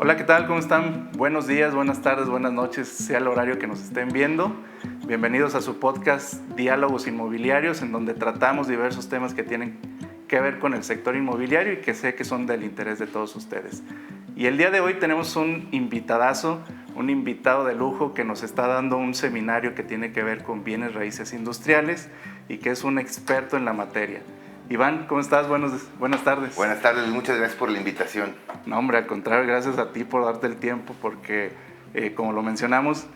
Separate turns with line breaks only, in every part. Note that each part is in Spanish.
Hola, ¿qué tal? ¿Cómo están? Buenos días, buenas tardes, buenas noches, sea el horario que nos estén viendo. Bienvenidos a su podcast Diálogos Inmobiliarios, en donde tratamos diversos temas que tienen que ver con el sector inmobiliario y que sé que son del interés de todos ustedes. Y el día de hoy tenemos un invitadazo, un invitado de lujo que nos está dando un seminario que tiene que ver con bienes raíces industriales y que es un experto en la materia. Iván, ¿cómo estás? Buenas tardes.
Buenas tardes, muchas gracias por la invitación.
No, hombre, al contrario, gracias a ti por darte el tiempo, porque como lo mencionamos,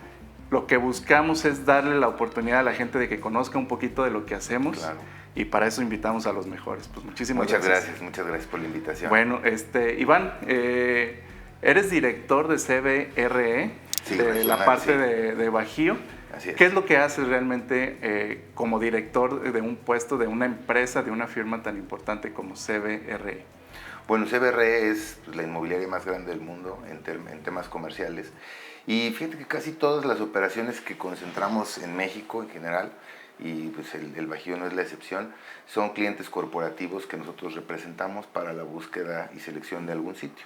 lo que buscamos es darle la oportunidad a la gente de que conozca un poquito de lo que hacemos.
Claro.
Y para eso invitamos a los mejores. Pues muchísimas gracias.
Muchas gracias por la invitación.
Bueno, Iván, eres director de CBRE,
Sí,
de la parte de Bajío.
Así es.
¿Qué es lo que haces realmente como director de un puesto, de una empresa, de una firma tan importante como CBRE?
Bueno, CBRE es la inmobiliaria más grande del mundo en temas comerciales. Y fíjate que casi todas las operaciones que concentramos en México en general, y pues el Bajío no es la excepción, son clientes corporativos que nosotros representamos para la búsqueda y selección de algún sitio.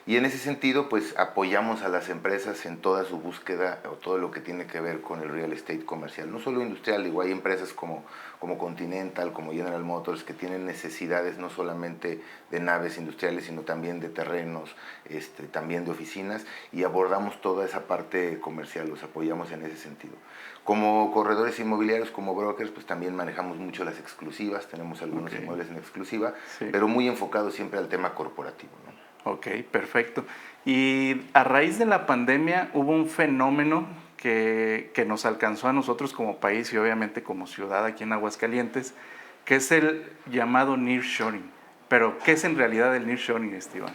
Y en ese sentido, pues apoyamos a las empresas en toda su búsqueda o todo lo que tiene que ver con el real estate comercial. No solo industrial, digo, hay empresas como Continental, como General Motors, que tienen necesidades no solamente de naves industriales, sino también de terrenos, también de oficinas, y abordamos toda esa parte comercial, los apoyamos en ese sentido. Como corredores inmobiliarios, como brokers, pues también manejamos mucho las exclusivas, tenemos algunos inmuebles en exclusiva, sí, pero muy enfocados siempre al tema corporativo, ¿no?
Ok, perfecto. Y a raíz de la pandemia hubo un fenómeno que nos alcanzó a nosotros como país y obviamente como ciudad aquí en Aguascalientes, que es el llamado nearshoring. Pero, ¿qué es en realidad el nearshoring, Esteban?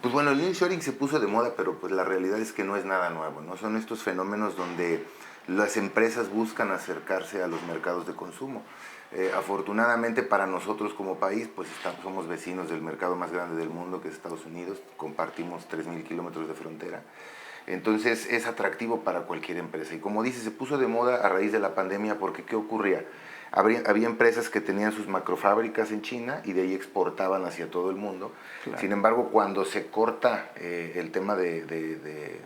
Pues bueno, el nearshoring se puso de moda, pero pues la realidad es que no es nada nuevo, ¿no? Son estos fenómenos donde las empresas buscan acercarse a los mercados de consumo. Afortunadamente para nosotros como país, pues somos vecinos del mercado más grande del mundo, que es Estados Unidos, compartimos 3,000 kilómetros de frontera. Entonces es atractivo para cualquier empresa. Y como dice, se puso de moda a raíz de la pandemia porque ¿qué ocurría? Había empresas que tenían sus macrofábricas en China y de ahí exportaban hacia todo el mundo. Claro. Sin embargo, cuando se corta el tema del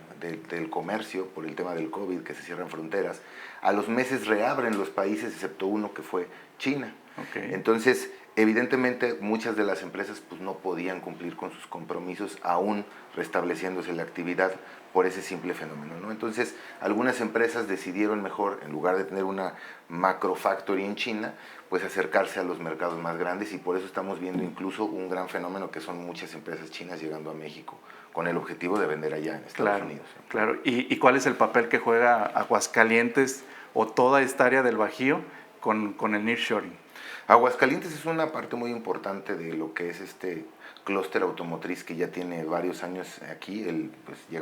comercio por el tema del COVID, que se cierran fronteras, a los meses reabren los países, excepto uno que fue China. Okay. Entonces, evidentemente, muchas de las empresas pues, no podían cumplir con sus compromisos, aún restableciéndose la actividad por ese simple fenómeno, ¿no? Entonces, algunas empresas decidieron mejor, en lugar de tener una macro factory en China, pues acercarse a los mercados más grandes, y por eso estamos viendo incluso un gran fenómeno que son muchas empresas chinas llegando a México con el objetivo de vender allá en Estados Unidos.
Claro. ¿Y cuál es el papel que juega Aguascalientes o toda esta área del Bajío con el nearshoring?
Aguascalientes es una parte muy importante de lo que es este clúster automotriz que ya tiene varios años aquí.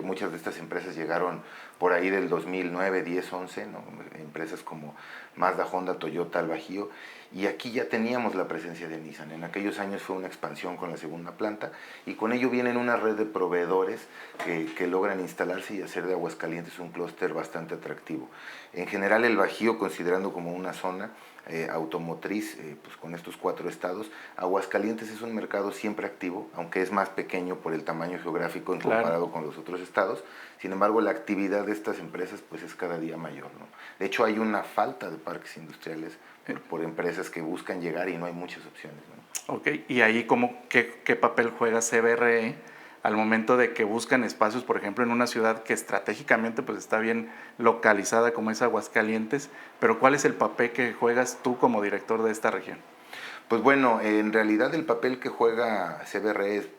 Muchas de estas empresas llegaron por ahí del 2009, 10, 11, ¿no? Empresas como Mazda, Honda, Toyota, al Bajío, y aquí ya teníamos la presencia de Nissan. En aquellos años fue una expansión con la segunda planta, y con ello vienen una red de proveedores que logran instalarse y hacer de Aguascalientes un clúster bastante atractivo. En general el Bajío, considerando como una zona automotriz, pues con estos 4 estados, Aguascalientes es un mercado siempre activo, aunque es más pequeño por el tamaño geográfico en comparado con los otros estados. Sin embargo, la actividad de estas empresas pues es cada día mayor, ¿no? De hecho, hay una falta de parques industriales por empresas que buscan llegar y no hay muchas opciones, ¿no?
Ok, y ahí ¿qué papel juega CBRE al momento de que buscan espacios, por ejemplo, en una ciudad que estratégicamente pues está bien localizada como es Aguascalientes, pero cuál es el papel que juegas tú como director de esta región?
Pues bueno, en realidad el papel que juega CBRE es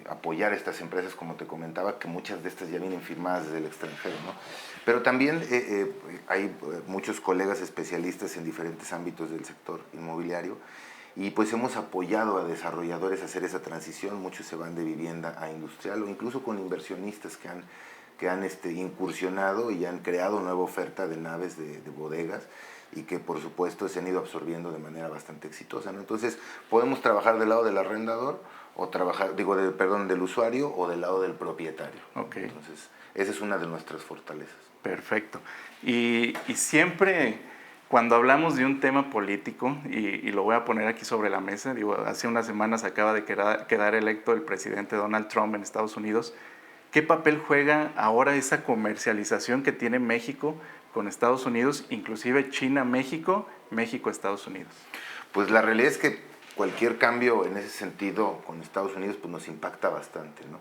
apoyar a estas empresas, como te comentaba, que muchas de estas ya vienen firmadas desde el extranjero, ¿no? Pero también hay muchos colegas especialistas en diferentes ámbitos del sector inmobiliario, y pues hemos apoyado a desarrolladores a hacer esa transición. Muchos se van de vivienda a industrial, o incluso con inversionistas que han incursionado y han creado nueva oferta de naves, de bodegas, y que por supuesto se han ido absorbiendo de manera bastante exitosa, ¿no? Entonces podemos trabajar del lado del arrendador, o trabajar, del usuario, o del lado del propietario.
Okay.
Entonces esa es una de nuestras fortalezas.
Perfecto. Y siempre cuando hablamos de un tema político, y lo voy a poner aquí sobre la mesa, hace unas semanas acaba de quedar electo el presidente Donald Trump en Estados Unidos, ¿Qué papel juega ahora esa comercialización que tiene México con Estados Unidos, inclusive China-México, México-Estados Unidos?
Pues la realidad es que cualquier cambio en ese sentido con Estados Unidos pues nos impacta bastante, ¿no?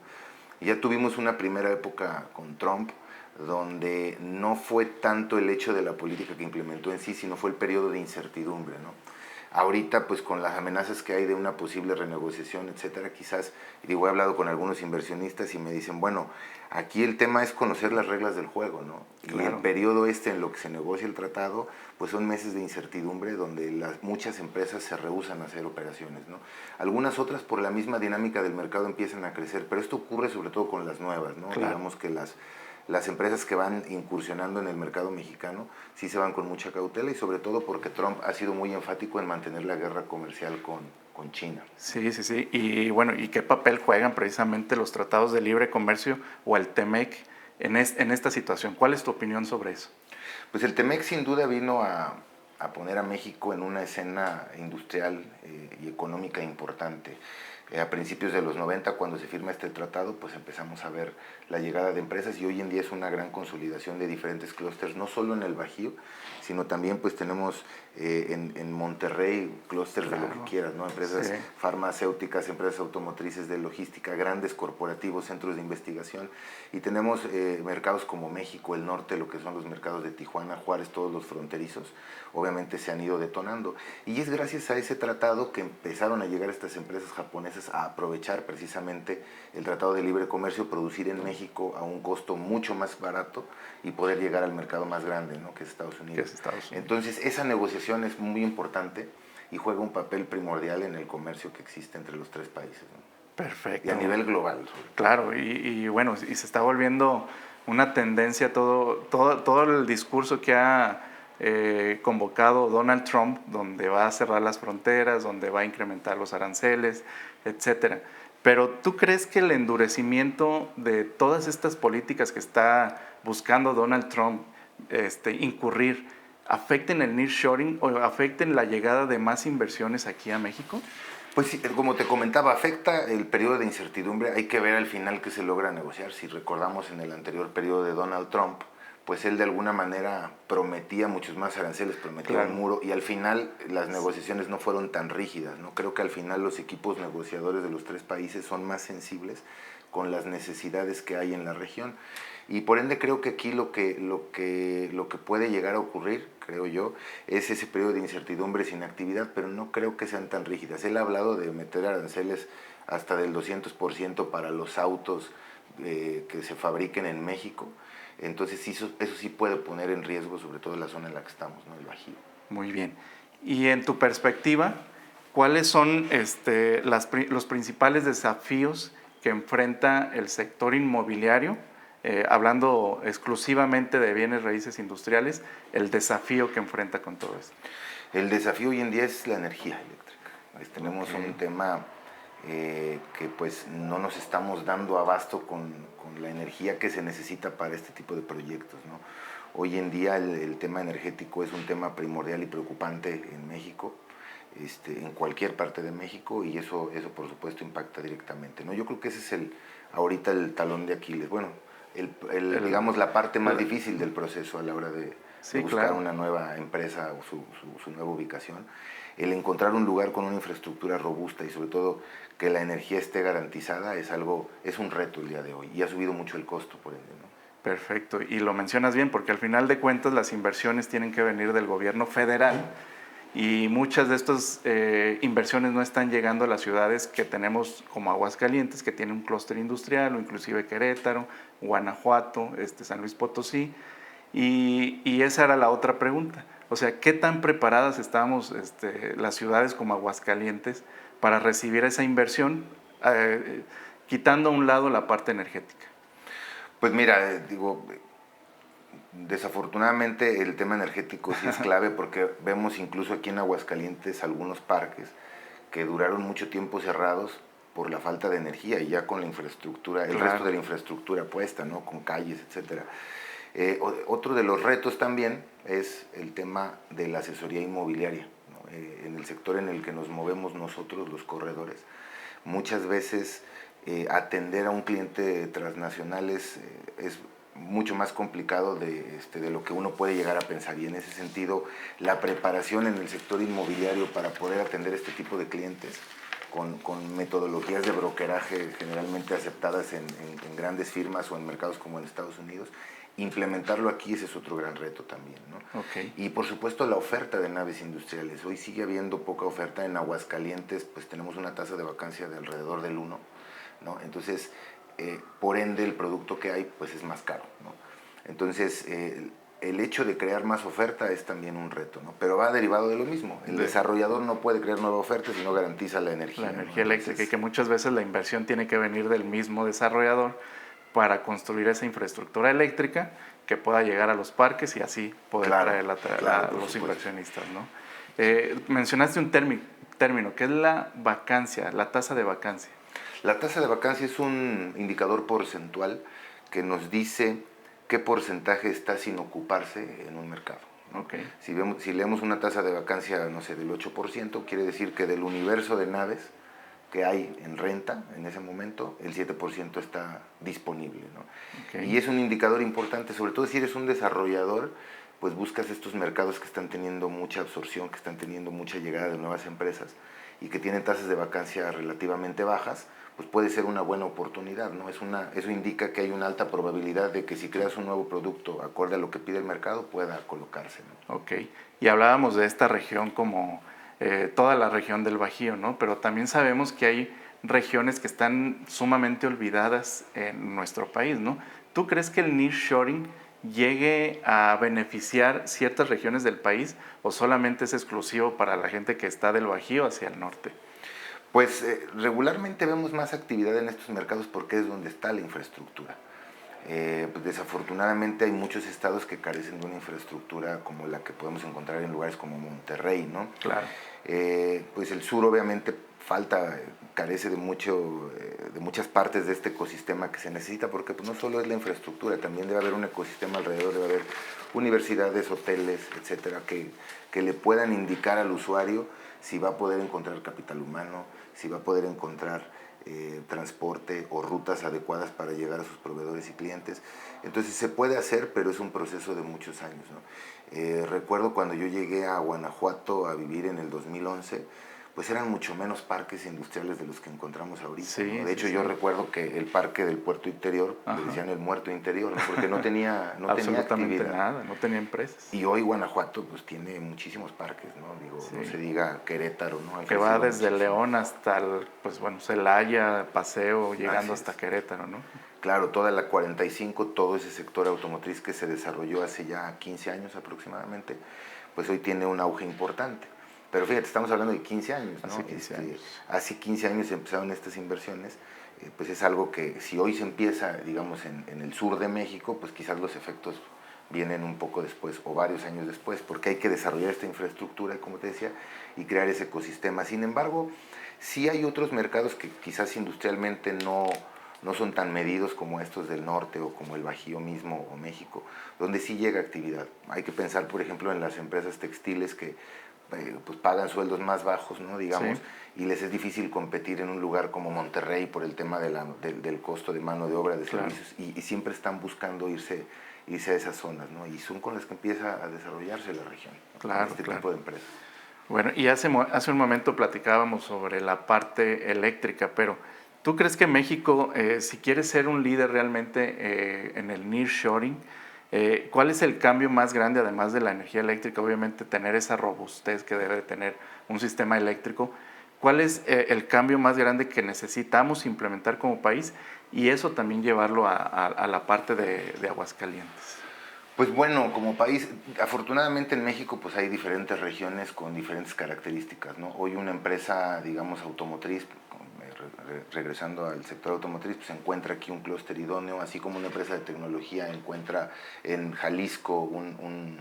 Ya tuvimos una primera época con Trump donde no fue tanto el hecho de la política que implementó en sí, sino fue el periodo de incertidumbre, ¿no? Ahorita, pues con las amenazas que hay de una posible renegociación, etcétera, quizás, digo, he hablado con algunos inversionistas y me dicen, bueno, aquí el tema es conocer las reglas del juego, ¿no?
Claro.
Y el periodo en lo que se negocia el tratado, pues son meses de incertidumbre donde muchas empresas se rehúsan a hacer operaciones, ¿no? Algunas otras por la misma dinámica del mercado empiezan a crecer, pero esto ocurre sobre todo con las nuevas, ¿no?
Claro.
Digamos que las empresas que van incursionando en el mercado mexicano sí se van con mucha cautela y sobre todo porque Trump ha sido muy enfático en mantener la guerra comercial con China.
Sí, sí, sí. Y bueno, ¿y qué papel juegan precisamente los tratados de libre comercio o el TEMEC en esta situación? ¿Cuál es tu opinión sobre eso?
Pues el TEMEC sin duda vino a poner a México en una escena industrial y económica importante. A principios de los 90, cuando se firma este tratado, pues empezamos a ver la llegada de empresas y hoy en día es una gran consolidación de diferentes clústeres, no solo en el Bajío, sino también pues tenemos en Monterrey clústeres de lo que quieras, ¿no? Empresas farmacéuticas, empresas automotrices, de logística, grandes corporativos, centros de investigación y tenemos mercados como México, el norte, lo que son los mercados de Tijuana, Juárez, todos los fronterizos, obviamente se han ido detonando y es gracias a ese tratado que empezaron a llegar estas empresas japonesas a aprovechar precisamente el Tratado de Libre Comercio, producir en México a un costo mucho más barato y poder llegar al mercado más grande, ¿no? que es Estados Unidos. Entonces esa negociación es muy importante y juega un papel primordial en el comercio que existe entre los tres países, ¿no?
Perfecto.
Y a nivel global.
Claro, y bueno, y se está volviendo una tendencia todo el discurso que ha convocado Donald Trump, donde va a cerrar las fronteras, donde va a incrementar los aranceles, etcétera. Pero ¿tú crees que el endurecimiento de todas estas políticas que está buscando Donald Trump incurrir afecten el nearshoring o afecten la llegada de más inversiones aquí a México?
Pues sí, como te comentaba, afecta el periodo de incertidumbre, hay que ver al final qué se logra negociar. Si recordamos en el anterior periodo de Donald Trump, pues él de alguna manera prometía muchos más aranceles, prometía un muro y al final las negociaciones no fueron tan rígidas, ¿no? Creo que al final los equipos negociadores de los tres países son más sensibles con las necesidades que hay en la región y por ende creo que aquí lo que puede llegar a ocurrir, creo yo, es ese periodo de incertidumbre sin actividad, pero no creo que sean tan rígidas. Él ha hablado de meter aranceles hasta del 200% para los autos que se fabriquen en México. Entonces eso sí puede poner en riesgo sobre todo la zona en la que estamos, ¿no? El Bajío.
Muy bien. Y en tu perspectiva, ¿cuáles son los principales desafíos que enfrenta el sector inmobiliario? Hablando exclusivamente de bienes raíces industriales, el desafío que enfrenta con todo esto.
El desafío hoy en día es la energía eléctrica. Tenemos un tema que pues no nos estamos dando abasto con la energía que se necesita para este tipo de proyectos, ¿no? Hoy en día el tema energético es un tema primordial y preocupante en México, en cualquier parte de México y eso por supuesto impacta directamente, ¿no? Yo creo que ese es ahorita el talón de Aquiles, bueno, digamos la parte más difícil del proceso a la hora de buscar una nueva empresa o su nueva ubicación, el encontrar un lugar con una infraestructura robusta y sobre todo que la energía esté garantizada es un reto el día de hoy y ha subido mucho el costo por ende, ¿no?
Perfecto, y lo mencionas bien porque al final de cuentas las inversiones tienen que venir del gobierno federal y muchas de estas inversiones no están llegando a las ciudades que tenemos como Aguascalientes, que tiene un clúster industrial, o inclusive Querétaro, Guanajuato, San Luis Potosí, y esa era la otra pregunta. O sea, ¿qué tan preparadas estamos las ciudades como Aguascalientes para recibir esa inversión, quitando a un lado la parte energética?
Pues mira, desafortunadamente el tema energético sí es clave porque vemos incluso aquí en Aguascalientes algunos parques que duraron mucho tiempo cerrados por la falta de energía y ya con la infraestructura, el resto de la infraestructura puesta, ¿no? Con calles, etcétera. Otro de los retos también es el tema de la asesoría inmobiliaria, ¿no? En el sector en el que nos movemos nosotros, los corredores, muchas veces atender a un cliente transnacional es mucho más complicado de lo que uno puede llegar a pensar, y en ese sentido la preparación en el sector inmobiliario para poder atender este tipo de clientes con metodologías de brokeraje generalmente aceptadas en grandes firmas o en mercados como en Estados Unidos, implementarlo aquí, ese es otro gran reto también, ¿no?
Okay.
Y por supuesto la oferta de naves industriales. Hoy sigue habiendo poca oferta. En Aguascalientes pues tenemos una tasa de vacancia de alrededor del 1, ¿no? Entonces, por ende el producto que hay pues es más caro, ¿no? Entonces, el hecho de crear más oferta es también un reto, ¿no? Pero va derivado de lo mismo. El desarrollador no puede crear nueva oferta si no garantiza la energía.
La energía,
¿no?
eléctrica, y que muchas veces la inversión tiene que venir del mismo desarrollador para construir esa infraestructura eléctrica que pueda llegar a los parques y así poder traer los inversionistas, ¿no? Mencionaste un término que es la vacancia, la tasa de vacancia.
La tasa de vacancia es un indicador porcentual que nos dice qué porcentaje está sin ocuparse en un mercado, ¿no?
Okay.
Si leemos una tasa de vacancia, no sé, del 8%, quiere decir que del universo de naves que hay en renta en ese momento, el 7% está disponible, ¿no? Okay. Y es un indicador importante, sobre todo si eres un desarrollador, pues buscas estos mercados que están teniendo mucha absorción, que están teniendo mucha llegada de nuevas empresas y que tienen tasas de vacancia relativamente bajas, pues puede ser una buena oportunidad, ¿no? Eso indica que hay una alta probabilidad de que si creas un nuevo producto acorde a lo que pide el mercado, pueda colocarse, ¿no?
Ok, y hablábamos de esta región como toda la región del Bajío, ¿no? Pero también sabemos que hay regiones que están sumamente olvidadas en nuestro país, ¿no? ¿Tú crees que el nearshoring llegue a beneficiar ciertas regiones del país o solamente es exclusivo para la gente que está del Bajío hacia el norte?
Pues regularmente vemos más actividad en estos mercados porque es donde está la infraestructura. Pues desafortunadamente hay muchos estados que carecen de una infraestructura como la que podemos encontrar en lugares como Monterrey, ¿no?
Claro.
Pues el sur obviamente carece de muchas partes de este ecosistema que se necesita, porque pues no solo es la infraestructura, también debe haber un ecosistema alrededor, debe haber universidades, hoteles, etcétera, que le puedan indicar al usuario si va a poder encontrar capital humano, si va a poder encontrar transporte o rutas adecuadas para llegar a sus proveedores y clientes. Entonces se puede hacer, pero es un proceso de muchos años, ¿no? Recuerdo cuando yo llegué a Guanajuato a vivir en el 2011, pues eran mucho menos parques industriales de los que encontramos ahorita,
sí,
¿no? De hecho, yo recuerdo que el parque del puerto interior, le decían el muerto interior, ¿no? Porque no tenía
absolutamente
actividad.
Nada, no tenía empresas.
Y hoy Guanajuato pues tiene muchísimos parques, ¿no? Digo, no se diga Querétaro, ¿no?
Que va desde León hasta, Celaya, Paseo, llegando hasta Querétaro, ¿no?
Claro, toda la 45, todo ese sector automotriz que se desarrolló hace ya 15 años aproximadamente, pues hoy tiene un auge importante. Pero fíjate, estamos hablando de 15 años, ¿no? Hace 15 años empezaron estas inversiones, pues es algo que si hoy se empieza, digamos, en el sur de México, pues quizás los efectos vienen un poco después o varios años después, porque hay que desarrollar esta infraestructura, como te decía, y crear ese ecosistema. Sin embargo, sí hay otros mercados que quizás industrialmente no son tan medidos como estos del norte o como el Bajío mismo o México, donde sí llega actividad. Hay que pensar, por ejemplo, en las empresas textiles que pues pagan sueldos más bajos, ¿no? Digamos, y les es difícil competir en un lugar como Monterrey por el tema del costo de mano de obra, de servicios, y siempre están buscando irse a esas zonas, ¿no? Y son con las que empieza a desarrollarse la región, ¿no?
Claro,
este tipo de empresas.
Bueno, y hace un momento platicábamos sobre la parte eléctrica, pero ¿tú crees que México, si quiere ser un líder realmente en el nearshoring, cuál es el cambio más grande, además de la energía eléctrica? Obviamente tener esa robustez que debe tener un sistema eléctrico. ¿Cuál es el cambio más grande que necesitamos implementar como país y eso también llevarlo a la parte de Aguascalientes?
Pues bueno, como país, afortunadamente en México pues hay diferentes regiones con diferentes características, ¿no? Hoy una empresa, digamos, automotriz, regresando al sector automotriz, pues se encuentra aquí un clúster idóneo, así como una empresa de tecnología encuentra en Jalisco un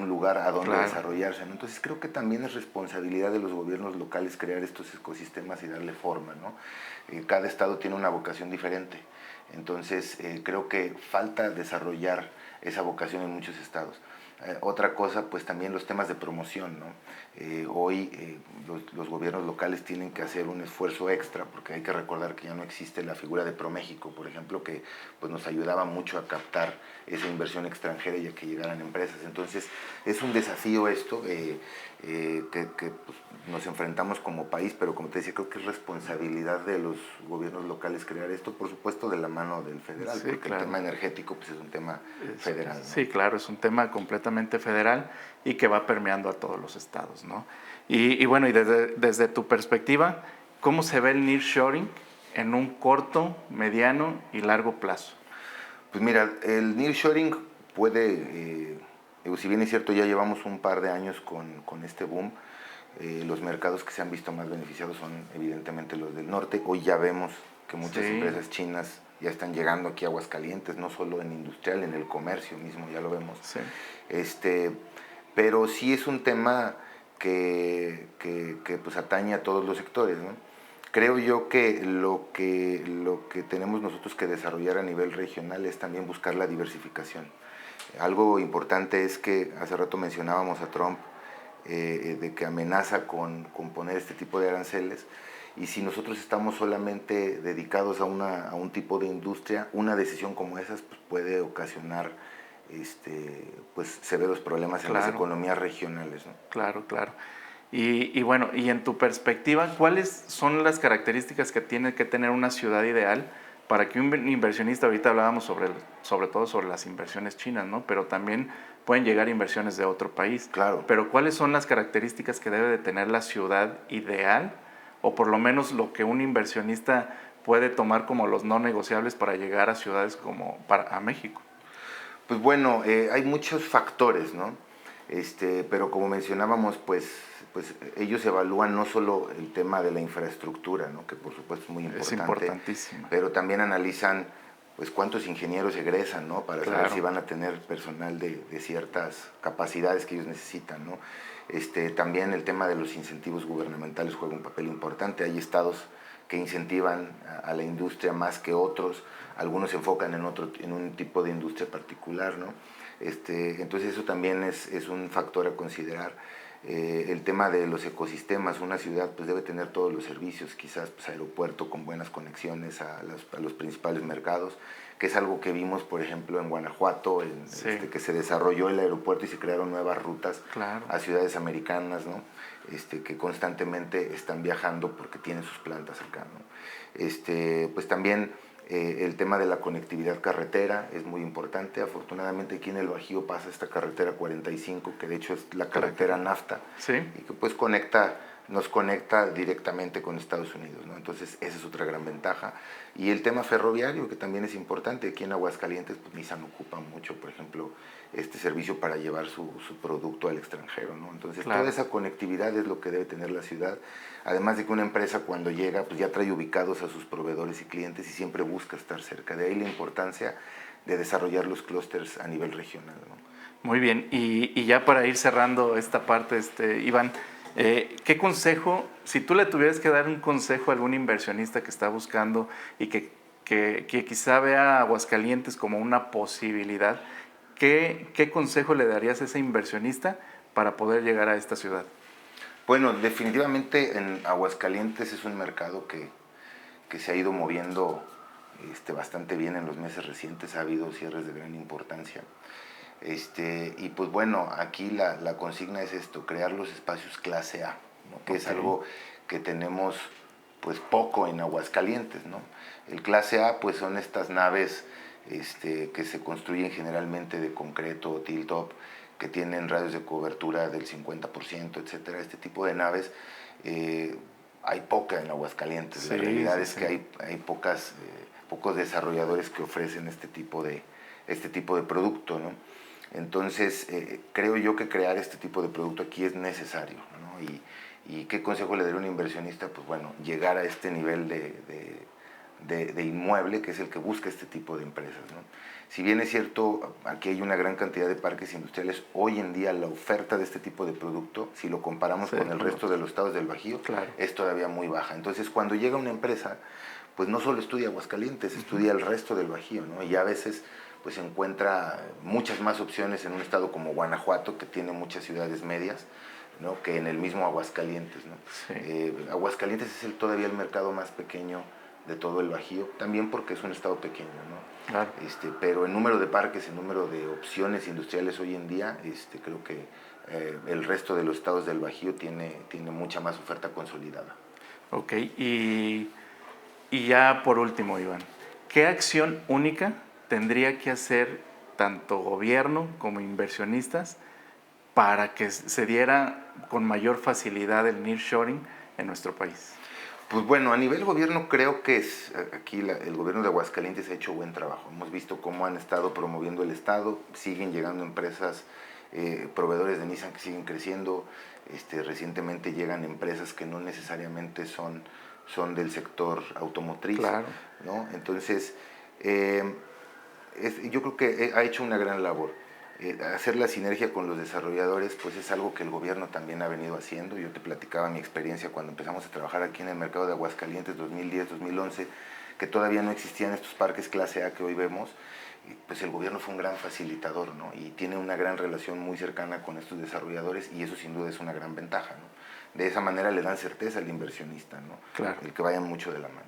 lugar a donde desarrollarse, ¿no? Entonces creo que también es responsabilidad de los gobiernos locales crear estos ecosistemas y darle forma, ¿no? Cada estado tiene una vocación diferente, entonces creo que falta desarrollar esa vocación en muchos estados. Otra cosa, pues también los temas de promoción, ¿no? Hoy los gobiernos locales tienen que hacer un esfuerzo extra, porque hay que recordar que ya no existe la figura de ProMéxico, por ejemplo, que pues nos ayudaba mucho a captar esa inversión extranjera y a que llegaran empresas. Entonces es un desafío esto, que pues, nos enfrentamos como país, pero como te decía, creo que es responsabilidad de los gobiernos locales crear esto, por supuesto de la mano del federal,
Sí,
porque
claro.
el tema energético pues, es un tema federal, ¿no?
Sí, claro, es un tema completamente federal y que va permeando a todos los estados, ¿no? Y bueno, y desde tu perspectiva, ¿cómo se ve el nearshoring en un corto, mediano y largo plazo?
Pues mira, el nearshoring puede, si bien es cierto, ya llevamos un par de años con este boom, los mercados que se han visto más beneficiados son evidentemente los del norte. Hoy ya vemos que muchas empresas chinas ya están llegando aquí a Aguascalientes, no solo en industrial, en el comercio mismo, ya lo vemos.
Sí.
Pero sí es un tema que pues atañe a todos los sectores, ¿no? Creo yo que lo que tenemos nosotros que desarrollar a nivel regional es también buscar la diversificación. Algo importante es que hace rato mencionábamos a Trump, de que amenaza con poner este tipo de aranceles, y si nosotros estamos solamente dedicados a un tipo de industria, una decisión como esas pues, puede ocasionar pues severos problemas en las economías regionales, ¿no?
Claro, claro. Y bueno, y en tu perspectiva, ¿cuáles son las características que tiene que tener una ciudad ideal para que un inversionista, ahorita hablábamos sobre todo sobre las inversiones chinas, ¿no? Pero también pueden llegar inversiones de otro país.
Claro.
Pero ¿cuáles son las características que debe de tener la ciudad ideal? O por lo menos lo que un inversionista puede tomar como los no negociables para llegar a ciudades como a México.
Pues bueno, hay muchos factores, ¿no? Pero como mencionábamos, pues ellos evalúan no solo el tema de la infraestructura, ¿no? Que por supuesto es muy importante,
Es importantísimo.
pero también analizan pues cuántos ingenieros egresan, ¿no? Para
Claro.
saber si van a tener personal de ciertas capacidades que ellos necesitan, ¿no? También el tema de los incentivos gubernamentales juega un papel importante. Hay estados que incentivan a la industria más que otros, algunos se enfocan en un tipo de industria particular, ¿no? Entonces eso también es un factor a considerar. El tema de los ecosistemas, una ciudad pues debe tener todos los servicios, quizás pues, aeropuerto con buenas conexiones a los principales mercados, que es algo que vimos, por ejemplo, en Guanajuato, que se desarrolló el aeropuerto y se crearon nuevas rutas a ciudades americanas, ¿no? Que constantemente están viajando porque tienen sus plantas acá, ¿no? Pues también el tema de la conectividad carretera es muy importante. Afortunadamente aquí en el Bajío pasa esta carretera 45, que de hecho es la carretera NAFTA, y que pues nos conecta directamente con Estados Unidos, ¿no? Entonces esa es otra gran ventaja. Y el tema ferroviario, que también es importante. Aquí en Aguascalientes pues Nissan ocupa mucho, por ejemplo, este servicio para llevar su producto al extranjero, ¿no? Entonces toda esa conectividad es lo que debe tener la ciudad, además de que una empresa cuando llega pues ya trae ubicados a sus proveedores y clientes y siempre busca estar cerca. De ahí la importancia de desarrollar los clústeres a nivel regional, ¿no?
Muy bien, y ya para ir cerrando esta parte, Iván, ¿qué consejo, si tú le tuvieras que dar un consejo a algún inversionista que está buscando y que quizá vea a Aguascalientes como una posibilidad, ¿qué consejo le darías a ese inversionista para poder llegar a esta ciudad?
Bueno, definitivamente en Aguascalientes es un mercado que se ha ido moviendo bastante bien en los meses recientes. Ha habido cierres de gran importancia. Y pues bueno, aquí la consigna es esto, crear los espacios clase A, ¿no? Que es algo que tenemos pues poco en Aguascalientes, ¿no? El clase A pues son estas naves que se construyen generalmente de concreto o tilt-up, que tienen radios de cobertura del 50%, etcétera. Este tipo de naves hay poca en Aguascalientes. La realidad es que hay pocos desarrolladores que ofrecen este tipo de producto, ¿no? Entonces, creo yo que crear este tipo de producto aquí es necesario, ¿no? ¿Y qué consejo le daría a un inversionista? Pues bueno, llegar a este nivel de inmueble, que es el que busca este tipo de empresas, ¿no? Si bien es cierto, aquí hay una gran cantidad de parques industriales, hoy en día la oferta de este tipo de producto, si lo comparamos con el resto de los estados del Bajío, es todavía muy baja. Entonces, cuando llega una empresa, pues no solo estudia Aguascalientes, estudia el resto del Bajío, ¿no? Y a veces pues encuentra muchas más opciones en un estado como Guanajuato, que tiene muchas ciudades medias, ¿no? Que en el mismo Aguascalientes, ¿no?
Sí.
Aguascalientes es todavía el mercado más pequeño de todo el Bajío, también porque es un estado pequeño, ¿no?
Claro.
Pero en número de parques, en número de opciones industriales hoy en día, creo que el resto de los estados del Bajío tiene mucha más oferta consolidada.
Ok, y ya por último, Iván, ¿qué acción única tendría que hacer tanto gobierno como inversionistas para que se diera con mayor facilidad el nearshoring en nuestro país?
Pues bueno, a nivel gobierno creo que aquí el gobierno de Aguascalientes ha hecho buen trabajo. Hemos visto cómo han estado promoviendo el estado, siguen llegando empresas, proveedores de Nissan que siguen creciendo. Recientemente llegan empresas que no necesariamente son del sector automotriz,
claro,
¿no? Entonces, yo creo que ha hecho una gran labor. Hacer la sinergia con los desarrolladores, pues es algo que el gobierno también ha venido haciendo. Yo te platicaba mi experiencia cuando empezamos a trabajar aquí en el mercado de Aguascalientes, 2010, 2011, que todavía no existían estos parques clase A que hoy vemos. Pues el gobierno fue un gran facilitador, ¿no? Y tiene una gran relación muy cercana con estos desarrolladores, y eso sin duda es una gran ventaja, ¿no? De esa manera le dan certeza al inversionista, ¿no?
Claro.
El que vayan mucho de la mano.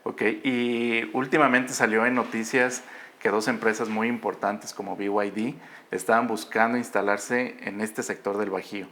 Ok, y últimamente salió en noticias que dos empresas muy importantes como BYD estaban buscando instalarse en este sector del Bajío.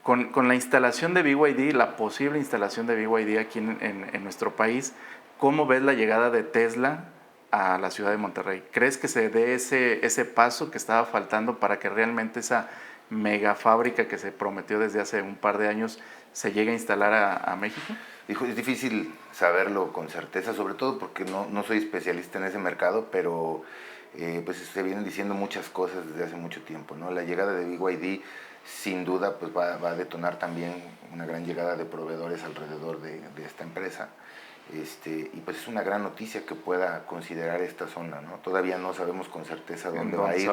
Con la instalación de BYD, la posible instalación de BYD aquí en nuestro país, ¿cómo ves la llegada de Tesla a la ciudad de Monterrey? ¿Crees que se dé ese paso que estaba faltando para que realmente esa mega fábrica que se prometió desde hace un par de años se llegue a instalar a México?
Hijo, es difícil saberlo con certeza, sobre todo porque no soy especialista en ese mercado, pero pues se vienen diciendo muchas cosas desde hace mucho tiempo, ¿no? La llegada de BYD sin duda pues va a detonar también una gran llegada de proveedores alrededor de esta empresa. Y pues es una gran noticia que pueda considerar esta zona, ¿no? Todavía no sabemos con certeza dónde va a ir,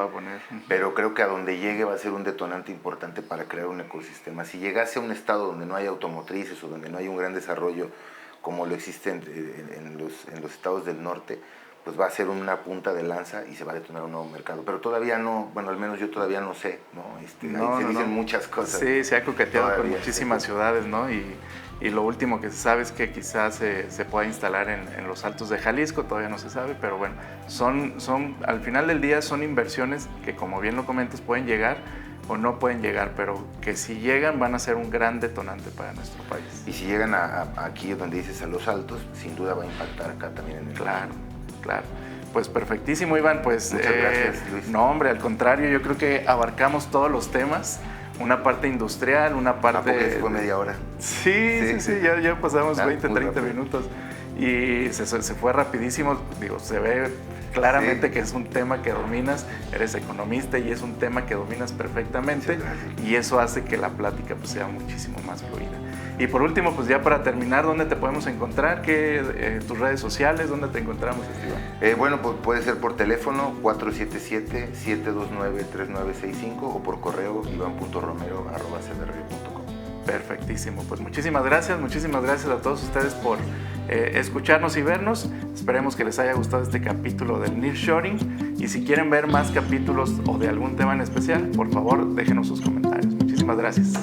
pero creo que a donde llegue va a ser un detonante importante para crear un ecosistema. Si llegase a un estado donde no hay automotrices o donde no hay un gran desarrollo como lo existe en los estados del norte, pues va a ser una punta de lanza y se va a detonar un nuevo mercado. Pero todavía no, bueno, al menos yo todavía no sé, ¿no? Ahí se dicen muchas cosas.
Sí, se ha coqueteado con muchísimas ciudades, ¿no? Y lo último que se sabe es que quizás se pueda instalar en los Altos de Jalisco, todavía no se sabe, pero bueno, al final del día son inversiones que, como bien lo comentas, pueden llegar o no pueden llegar, pero que si llegan van a ser un gran detonante para nuestro país.
Y si llegan aquí donde dices a los Altos, sin duda va a impactar acá también en el
Claro. Pues perfectísimo, Iván. Pues,
muchas gracias, Luis.
No, hombre, al contrario, yo creo que abarcamos todos los temas. Una parte industrial, una parte...
¿Tampoco fue media hora?
Sí, ya pasamos 20, 30
rápido.
minutos. Y se fue rapidísimo. Digo, se ve claramente que es un tema que dominas, eres economista y es un tema que dominas perfectamente, y eso hace que la plática pues sea muchísimo más fluida. Y por último, pues ya para terminar, ¿dónde te podemos encontrar? ¿Tus redes sociales? ¿Dónde te encontramos, Iván?
Bueno, pues puede ser por teléfono 477-729-3965 o por correo ivan.romero@cdr.com.
Perfectísimo, pues muchísimas gracias a todos ustedes por escucharnos y vernos. Esperemos que les haya gustado este capítulo del nearshoring, y si quieren ver más capítulos o de algún tema en especial, por favor déjenos sus comentarios. Muchísimas gracias.